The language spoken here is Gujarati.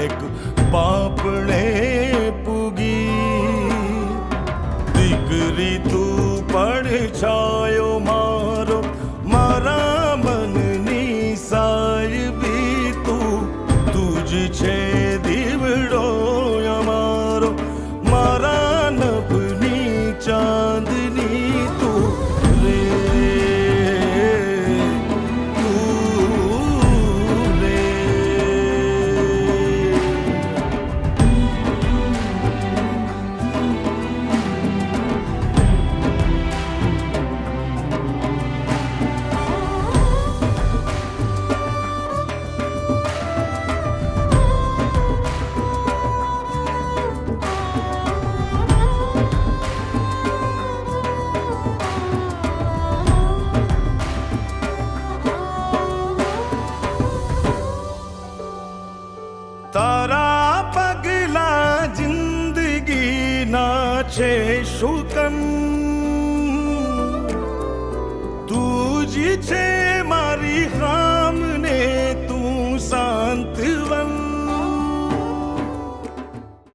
એક પાપણે પૂગી. દીકરી તું પડછાયો મારો, મારા મનની સાહેબી તું. તું જ છે દીવડો અમારો, મારા નભની ચાંદની તું રે. તારા પગલા જિંદગીના છે શુકન, તું જ છે